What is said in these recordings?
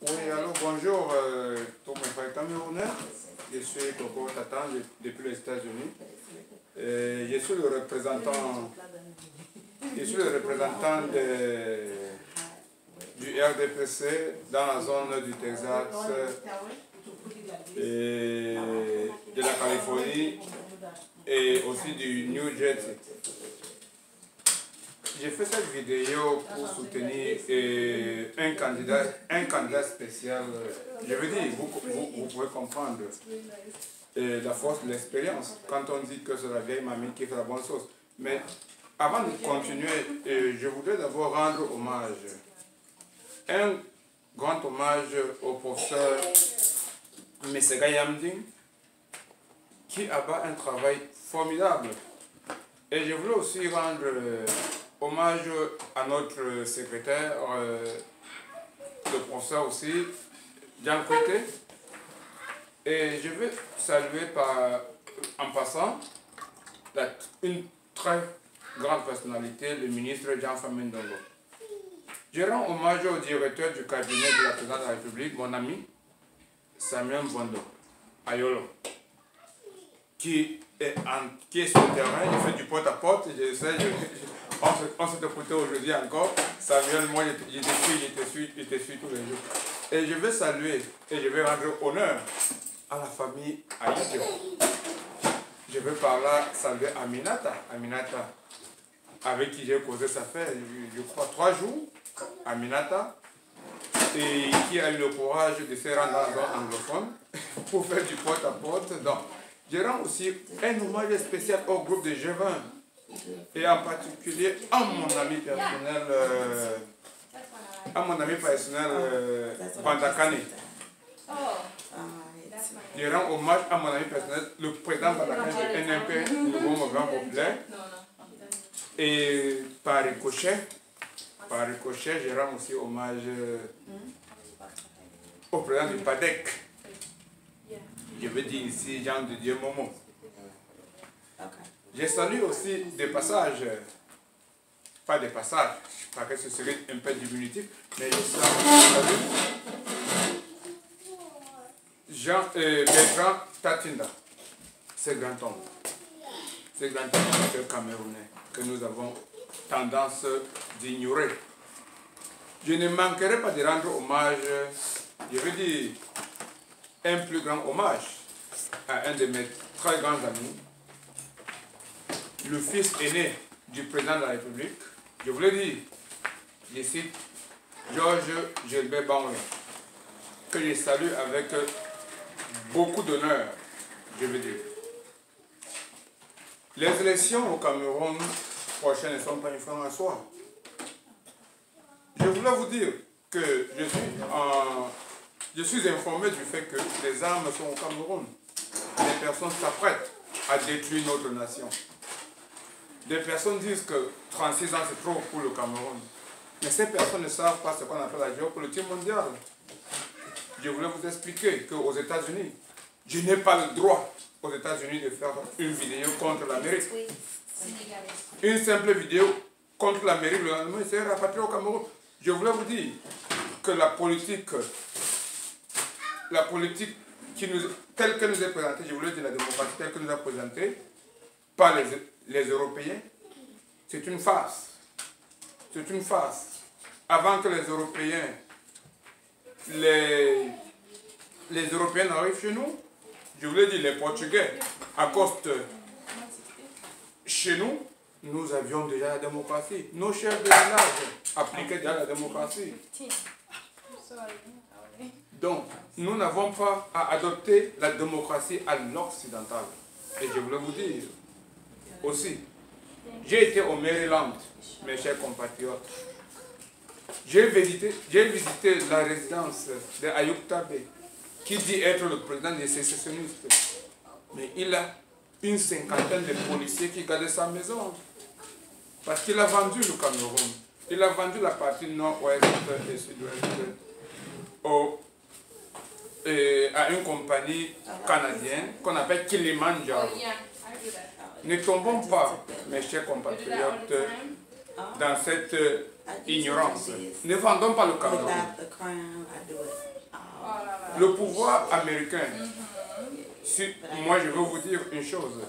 Oui, alors bonjour, tous mes frères camerounais. Je suis Coco Tatan depuis les États-Unis. Je suis le représentant, du RDPC dans la zone du Texas et de la Californie et aussi du New Jersey. J'ai fait cette vidéo pour soutenir un candidat spécial. Je veux dire, vous pouvez comprendre la force de l'expérience quand on dit que c'est la vieille mamie qui fait la bonne sauce. Mais avant de continuer, je voudrais d'abord rendre hommage, un grand hommage au professeur Mesega Yamding qui abat un travail formidable. Et je voulais aussi rendre hommage à notre secrétaire, le professeur aussi, Jean Côté. Et je veux saluer en passant une très grande personnalité, le ministre Jean-Famé Ndongo. Je rends hommage au directeur du cabinet de la présidente de la République, mon ami Samuel Bondo Ayolo, qui est sur le terrain, il fait du porte-à-porte. On s'est écouté aujourd'hui encore. Samuel, moi, je te suis tous les jours. Et je vais saluer et je vais rendre honneur à la famille Aïdjo. Je vais par là saluer Aminata, avec qui j'ai causé ça fait, je crois, 3 jours. Aminata, et qui a eu le courage de se rendre dans la zone anglophone pour faire du porte-à-porte. Donc, je rends aussi un hommage spécial au groupe de G20 et en particulier à mon ami personnel, Bandakane. Je rends hommage à mon ami personnel, le président Bandakane du NMP, le Mouvement populaire. Et par ricochet, je rends aussi hommage au président du PADEC. Je veux dire ici Jean de Dieu Momo. Je salue aussi des passages, pas des passages, parce que ce serait un peu diminutif, mais je salue Bertrand Tatinda, ce grand homme camerounais que nous avons tendance d'ignorer. Je ne manquerai pas de rendre hommage, je veux dire, un plus grand hommage à un de mes très grands amis, le fils aîné du président de la République. Je voulais dire, je cite Georges Gilbert Banlon, que je salue avec beaucoup d'honneur, je veux dire. Les élections au Cameroun prochaines ne sont pas une fin en soi. Je voulais vous dire que je suis informé du fait que les armes sont au Cameroun. Les personnes s'apprêtent à détruire notre nation. Des personnes disent que 36 ans c'est trop pour le Cameroun. Mais ces personnes ne savent pas ce qu'on appelle la géopolitique mondiale. Je voulais vous expliquer qu'aux États-Unis, je n'ai pas le droit aux États-Unis de faire une vidéo contre l'Amérique. Une simple vidéo contre l'Amérique, le lendemain, c'est rapatrié au Cameroun. Je voulais vous dire que la politique telle que nous est présentée, je voulais dire la démocratie telle que nous a présentée par les Européens, c'est une farce. C'est une farce. Avant que les Européens n'arrivent chez nous, je voulais dire les Portugais accostent chez nous, nous avions déjà la démocratie. Nos chefs de village appliquaient déjà la démocratie. Donc, nous n'avons pas à adopter la démocratie à l'occidental. Et je voulais vous dire aussi, j'ai été au Maryland, mes chers compatriotes. J'ai visité la résidence de Ayuk Tabe, qui dit être le président des sécessionnistes. Mais il a une cinquantaine de policiers qui gardaient sa maison. Parce qu'il a vendu le Cameroun. Il a vendu la partie nord-ouest et sud-ouest à une compagnie canadienne qu'on appelle Kilimanjaro. Ne tombons pas, mes chers compatriotes, dans cette ignorance. Ne vendons pas le Cameroun. Le pouvoir américain, moi je veux vous dire une chose.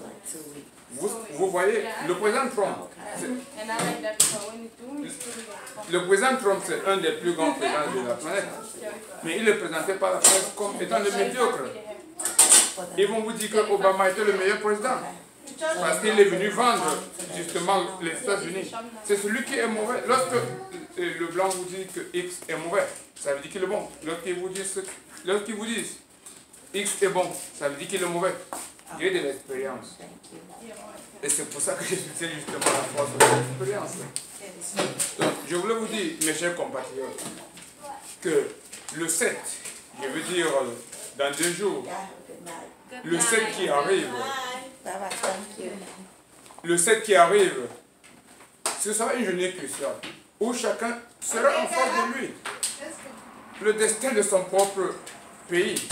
Vous voyez, le président Trump, c'est un des plus grands présidents de la planète. Mais il est présenté par la presse comme étant le médiocre. Ils vont vous dire que Obama était le meilleur président. Parce qu'il est venu vendre justement les États-Unis. C'est celui qui est mauvais. Lorsque le blanc vous dit que X est mauvais, ça veut dire qu'il est bon. Lorsqu'ils vous disent X est bon, ça veut dire qu'il est mauvais. J'ai de l'expérience. Et c'est pour ça que je soutiens justement la force de l'expérience. Donc, je voulais vous dire, mes chers compatriotes, que le 7, je veux dire dans 2 jours, le 7 qui arrive, ce sera une journée cruciale où chacun sera en face de lui. Le destin de son propre pays.